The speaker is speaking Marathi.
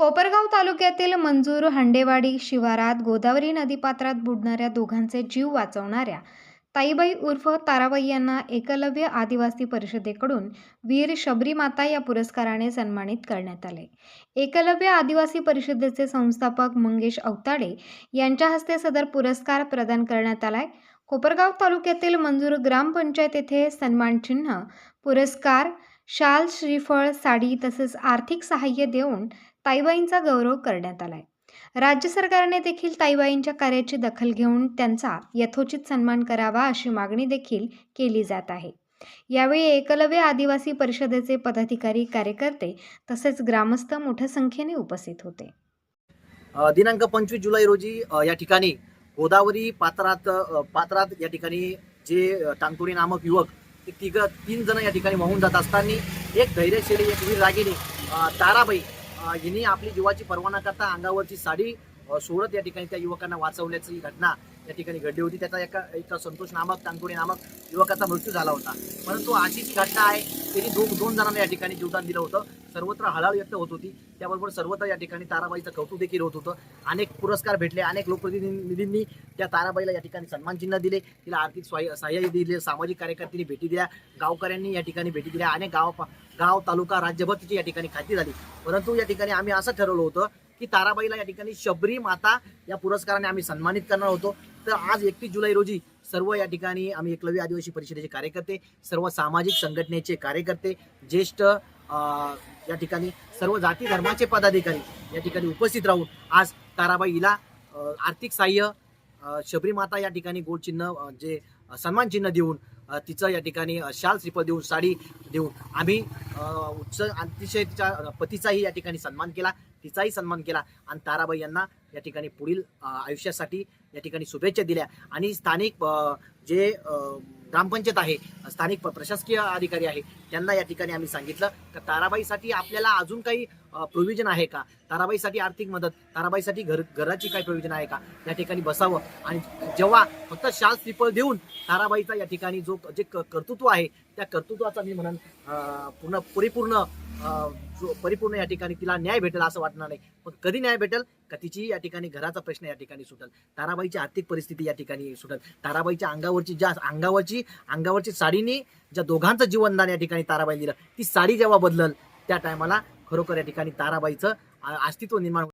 कोपरगाव तालुक्यातील मंजूर हंडेवाडी शिवारात गोदावरी नदीपात्रात बुडणाऱ्या दोघांचे जीव वाचवणाऱ्या ताईबाई उर्फ ताराबाई यांना एकलव्य आदिवासी परिषदेकडून वीर शबरी माता या पुरस्काराने सन्मानित करण्यात आले। एकलव्य आदिवासी परिषदेचे संस्थापक मंगेश अवताडे यांच्या हस्ते सदर पुरस्कार प्रदान करण्यात आलाय। कोपरगाव तालुक्यातील मंजूर ग्रामपंचायत येथे सन्मान चिन्ह, पुरस्कार, शाल, श्रीफळ, साडी तसेच आर्थिक सहाय्य देऊन ताईबाईंचा गौरव करण्यात आलाय। राज्य सरकारने देखील ताईबाईंच्या कार्याची दखल घेऊन त्यांचा यथोचित सन्मान करावा अशी मागणी देखील केली जात आहे। यावेळी एकलव्य आदिवासी परिषदेचे पदाधिकारी, कार्यकर्ते तसेच ग्रामस्थ मोठ्या संख्येने उपस्थित होते। दिनांक 25 जुलै रोजी या ठिकाणी गोदावरी पात्रात या ठिकाणी जे टांगतोडी नामक युवक तीन जण या ठिकाणी वाहून जात असताना एक धैर्यशीली, एक वीर रागिनी ताराबाई हिने आपली जीवाची पर्वा न करता अंगावरची साडी सोडत या ठिकाणी त्या युवकांना वाचवल्याची घटना या ठिकाणी घडली होती। त्याचा एका संतोष नामक, टांगतोडी नामक युवकाचा मृत्यू झाला होता। परंतु अशीच घटना आहे, त्यांनी दोन जणांना या ठिकाणी जीवदान दिलं होतं। सर्वत्र हळहळ व्यक्त होत होती। त्याबरोबर सर्वत्र या ठिकाणी ताराबाईचं कौतुक देखील होत होतं। अनेक पुरस्कार भेटले, अनेक लोकप्रतिनिधींनी त्या ताराबाईला या ठिकाणी सन्मान चिन्ह दिले, तिला आर्थिक सहाय्य दिले, सामाजिक कार्यकर्त्यांनी भेटी दिल्या, गावकऱ्यांनी या ठिकाणी भेटी दिल्या, अनेक गाव तालुका राज्यभर तिची या ठिकाणी ख्याती झाली। परंतु या ठिकाणी आम्ही असं ठरवलं होतं की ताराबाईला या ठिकाणी शबरी माता या पुरस्काराने आम्ही सन्मानित करणार होतो। तर आज 31 जुलै रोजी सर्व या ठिकाणी आम्ही एकलव्य आदिवासी परिषदेचे कार्यकर्ते, सर्व सामाजिक संघटनेचे कार्यकर्ते, ज्येष्ठ या ठिकाणी सर्व जाती धर्माचे पदाधिकारी या ठिकाणी उपस्थित राहून आज ताराबाईला आर्थिक सहाय्य, शबरी माता या ठिकाणी गोल्ड चिन्ह, जे सन्मान चिन्ह देऊन, तिचं या ठिकाणी शाल, श्रीफळ देऊन, साडी देऊन आम्ही अतिशय तिच्या पतीचाही या ठिकाणी सन्मान केला, तिचाही सन्मान केला आणि ताराबाई यांना या ठिकाणी पुढील आयुष्यासाठी या ठिकाणी शुभेच्छा दिल्या। आणि स्थानिक जे ग्रामपंचायत आहे, स्थानिक प्रशासकीय अधिकारी आहे, त्यांना या ठिकाणी आम्ही सांगितलं की ताराबाईसाठी आपल्याला अजून काही प्रोव्हिजन आहे का, ताराबाईसाठी आर्थिक मदत, ताराबाईसाठी घराची काही प्रोव्हिजन आहे का, या ठिकाणी बसावं। आणि जेव्हा फक्त शाल, श्रीफळ देऊन ताराबाईचा या ठिकाणी जे कर्तृत्व आहे त्या कर्तृत्वाचा मी म्हणून परिपूर्ण या ठिकाणी तिला न्याय भेटेल असं वाटणार नाही। पण कधी न्याय भेटेल का तिची या ठिकाणी घराचा प्रश्न या ठिकाणी सुटेल, ताराबाईची आर्थिक परिस्थिती या ठिकाणी सुटेल, ताराबाईच्या अंगावरची साडीने ज्या दोघांचं जीवनदान या ठिकाणी ताराबाई दिलं, ती साडी जेव्हा बदलल त्या टायमाला खरोखर या ठिकाणी ताराबाईचं अस्तित्व निर्माण